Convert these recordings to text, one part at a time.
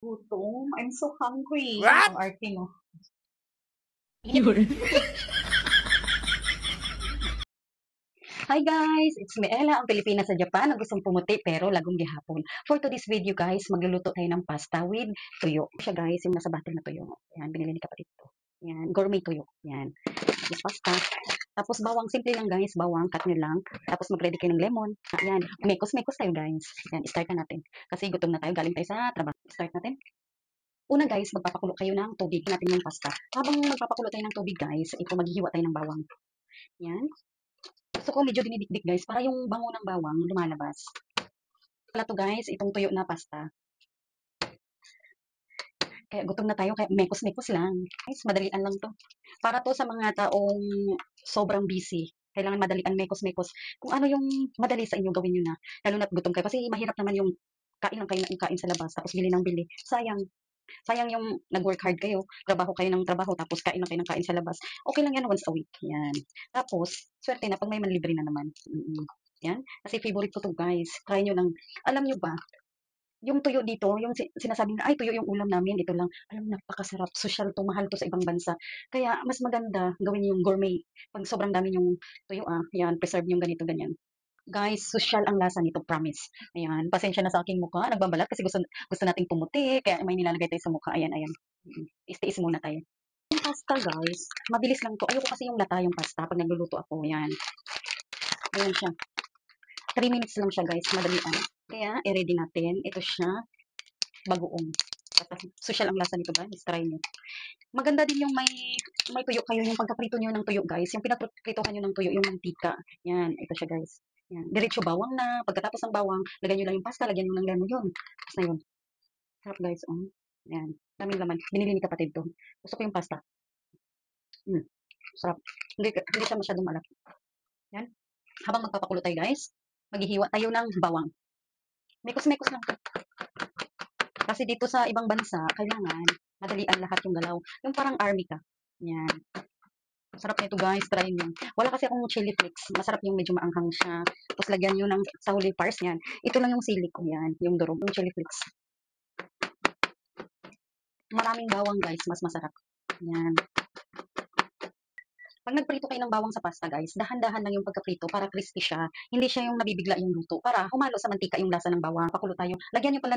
Gutom. I'm so hungry. What? Ang arte mo. Yun. Hi guys! It's me Ella, ang Pilipina sa Japan na gustong pumuti pero lagong gihapon. For today's video guys, magluluto tayo ng pasta with tuyo. Siya guys, yung nasa bottle na tuyo. Yan, binili ni kapatid ko. Yan, gourmet tuyo. Yan, this pasta. Tapos bawang, simple lang guys, bawang, cut nyo lang. Tapos mag-ready kayo ng lemon. Yan, mekos-mekos tayo guys. Yan, start na natin. Kasi gutom na tayo, galing tayo sa trabaho. Start natin. Una guys, magpapakulo kayo ng tubig natin yung pasta. Habang magpapakulo tayo ng tubig guys, ito maghihiwa tayo ng bawang. Yan. Gusto ko medyo dinidikdik guys, para yung bango ng bawang lumalabas. Wala to guys, itong tuyo na pasta. Kaya gutom na tayo, kaya mekos-mekos lang. Guys, madalian lang to. Para to sa mga taong sobrang busy. Kailangan madalian, mekos-mekos. Kung ano yung madali sa inyo, gawin nyo na. Lalo na't gutom kayo. Kasi mahirap naman yung kain lang kayo ng kain sa labas, tapos bili ng bili. Sayang. Sayang yung nag-work hard kayo, trabaho kayo ng trabaho, tapos kain lang kayo ng kain sa labas. Okay lang yan once a week. Yan. Tapos, swerte na pag may manlibre na naman. Yan. Kasi favorite ko to guys. Try nyo lang. Alam nyo ba, yung tuyo dito, yung sinasabi na, ay, tuyo yung ulam namin, ito lang. Alam, napakasarap. Social to, mahal to sa ibang bansa. Kaya, mas maganda gawin yung gourmet. Pag sobrang dami yung tuyo, yan, preserve yung ganito, ganyan. Guys, social ang lasa nito, promise. Ayan, pasensya na sa aking mukha. Nagbabalat kasi gusto nating pumuti. Kaya may nilalagay tayo sa mukha. Ayan, ayan. Tiis-tiis muna tayo. Yung pasta, guys, mabilis lang to. Ayoko kasi yung lata yung pasta pag nagluluto ako. Ayan. Ayan siya. 3 minutes lang siya, guys. Madali lang. Kaya, i-ready natin. Ito siya, bagoong. Social ang lasa nito, guys. Try nyo. Maganda din yung may tuyo kayo, yung pagkaprito nyo ng tuyo, guys. Yung pinapritohan nyo ng tuyo, yung mantika. Yan, ito siya, guys. Yan. Diretso bawang na. Pagkatapos ng bawang, lagyan nyo lang yung pasta, lagyan nyo ng lemon yun. Tapos na yun. Sarap, guys. Yan. Daming laman. Binili ni kapatid to. Gusto ko yung pasta. Sarap. Hindi siya masyadong malaki. Yan. Habang magpapakulo tayo, guys, maghihiwa tayo ng bawang. Mekos-mekos lang. Kasi dito sa ibang bansa, kailangan madalian lahat yung galaw. Yung parang army ka. Yan. Sarap nito guys, try nyo. Wala kasi akong chili flakes. Masarap yung medyo maanghang siya. Tapos lagyan nyo ng sa huli pars yan. Ito lang yung sili ko yan. Yung durog, yung chili flakes. Maraming bawang guys, mas masarap. Yan. Pag nagprito kayo ng bawang sa pasta guys, dahan-dahan lang yung pagkaprito para crispy siya. Hindi siya yung nabibigla yung luto. Para humalo sa mantika yung lasa ng bawang. Pakulo tayo. Lagyan nyo pala.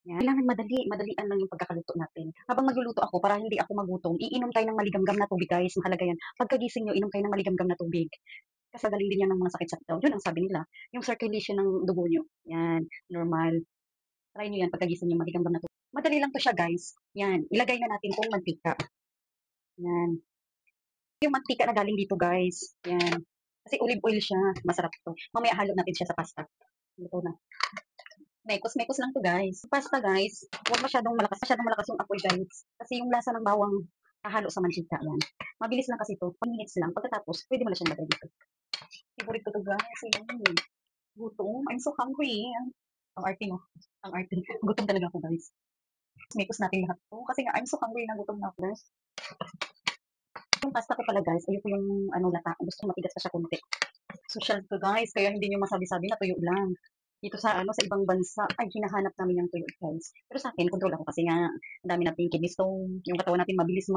Yan. Kailangan madalian lang yung pagkakaluto natin. Habang magluluto ako, para hindi ako magutom, iinom tayo ng maligamgam na tubig guys. Mahalaga yan. Pagkagising nyo, inom kayo ng maligamgam na tubig. Kasi galing din yan ng mga sakit-sakit daw. Yun ang sabi nila. Yung circulation ng dugo nyo. Yan, normal. Try nyo yan pagkagising nyo, maligamgam na tubig. Madali lang to siya guys. Yan, ilagay na natin itong mantika. Yan. Yung mantika na galing dito guys. Yan. Kasi olive oil siya. Masarap to. Mamaya halo natin siya sa pasta. Luto na. Mekos-mekos lang to guys. Pasta guys, huwag masyadong malakas yung apoy guys. Kasi yung lasa ng bawang hahalo sa mantika yan. Mabilis lang kasi to, 1 minutes lang. Pagkatapos, pwede mo na siyang lagay dito. Favorite ko to guys. Yan. Gutom. I'm so hungry. Ang arte mo. Ang arte. Gutom talaga ako guys. Mekos natin lahat to. Kasi nga, I'm so hungry na gutom na ako guys. Yung pasta ko pala guys, ayoko yung lata. Gusto ko matigas pa siya konti. Social to guys, kaya hindi nyo masabi-sabi na tuyo lang. Dito sa sa ibang bansa, ay hinahanap namin yung tuyo guys. Pero sa akin, control ako kasi nga, ang dami natin kidney stone, yung katawan natin mabilis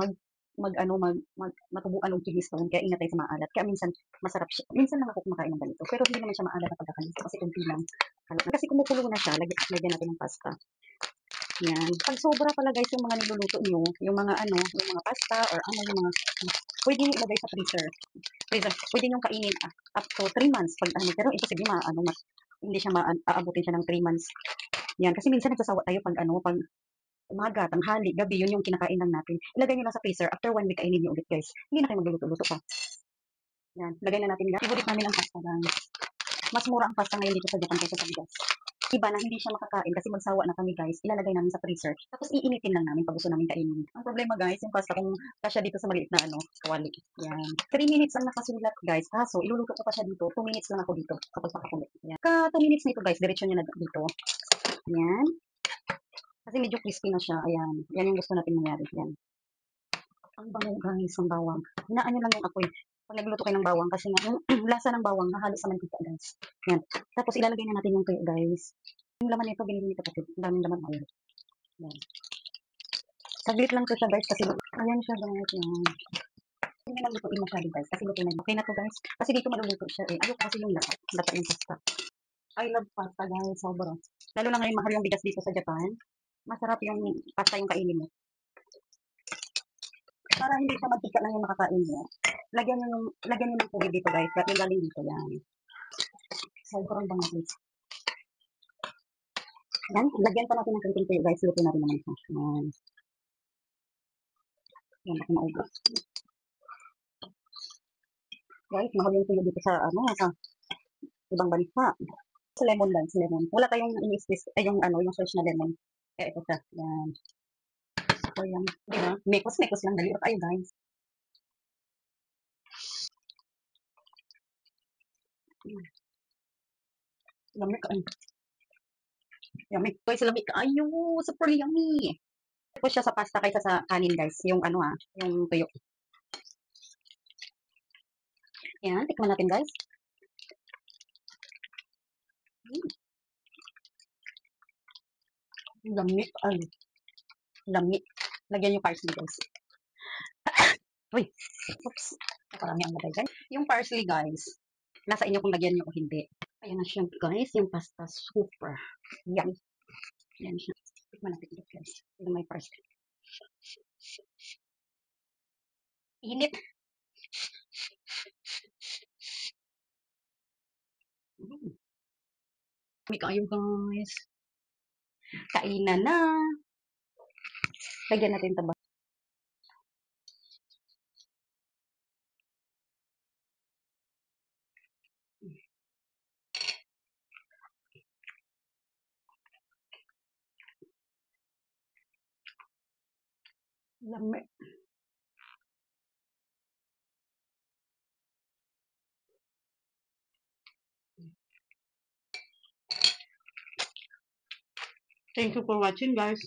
matubuan ng kidney stone, kaya ingat tayo sa maalat. Kaya minsan, masarap siya. Minsan lang ako kumakain ng ganito, pero hindi naman siya maalat na pagkakalis kasi kunti lang. Kasi kumukulo na siya, lagyan natin ng pasta. Yan. Pag sobra pala guys yung mga niluluto nyo, yung mga yung mga pasta or yung mga, pwede nyo ilagay sa freezer. Pwede nyo kainin up to 3 months pag pero imposible hindi siya aabutin siya ng 3 months. Yan, kasi minsan nagsasawa tayo pag pag umaga, tanghali, gabi, yun yung kinakain lang natin. Ilagay nyo lang sa freezer, after 1 week kainin nyo ulit guys. Hindi na kayo magluluto-luto pa. Yan, lagay na natin guys. Favorite namin ang pasta guys. Mas mura ang pasta ngayon dito sa Japan kaysa sa bigas. Iba na hindi siya makakain kasi magsawa na kami guys, ilalagay namin sa freezer. Tapos iinitin lang namin pag gusto namin kainin. Ang problema guys, yung pasta kung kasya dito sa maliit na kawali. Yan. 3 minutes ang nakasulat guys. Kaso iluluto ko pa siya dito. 2 minutes lang ako dito kapag pakakulit. Yan. 2 minutes nito guys, diretso niya na dito. Yan. Kasi medyo crispy na siya. Ayan. Yan yung gusto natin mangyari. Yan. Ang bango guys, ang bawang. Hinaan nyo lang yung apoy. Pag nagluto kayo ng bawang kasi nga yung lasa ng bawang nahalo sa mantika guys. Yan. Tapos ilalagay na natin yung tuyo guys. Yung laman nito, binili ni kapatid. Ang daming laman. Ayun. Yan. Saglit lang to siya guys kasi ayan siya guys. Yan. Hindi naman lutuin masyado guys kasi luto na. Okay na to guys. Kasi dito maluluto siya eh. Ayoko kasi yung lata. Lata yung pasta. I love pasta guys. Sobra. Lalo na ngayon mahal yung bigas dito sa Japan. Masarap yung pasta yung kainin mo. Para hindi ka mantika lang yung makakain mo. Lagyan nyo ng tubig dito guys. At yung galing dito yan. Sobrang bango guys. Yan. Lagyan pa natin ng konting tuyo guys. Luto na rin naman siya. Yan. Yan. Baka maubos. Guys, mahal yung tuyo dito sa sa ibang bansa. Sa lemon lang, sa lemon. Wala tayong ini-squeeze, ay yung yung fresh na lemon. Kaya ito siya. Yan. So, yan. Diba? Mekos lang. Dali tayo, guys. Lamig ka. Lamig. Guys, lamig ka. Ayo, super yummy. Ito siya sa pasta kaysa sa kanin, guys. Yung yung tuyo. Yan, tikman natin, guys. Lamig. Ay, lamig. Lagyan yung parsley, guys. Uy. Oops. Nakarami ang lagay, guys. Yung parsley, guys. Nasa inyo kung lagyan nyo o hindi. Ayan na siya, guys. Yung pasta, super yummy. Yan siya. Tikman natin ito, guys. Ito may parsley. Init. May kayo, guys. Kainan na. Lagyan natin taba. Lamig. Thank you for watching, guys.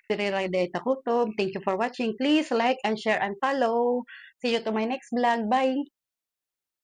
Thank you for watching. Please like and share and follow. See you to my next vlog. Bye.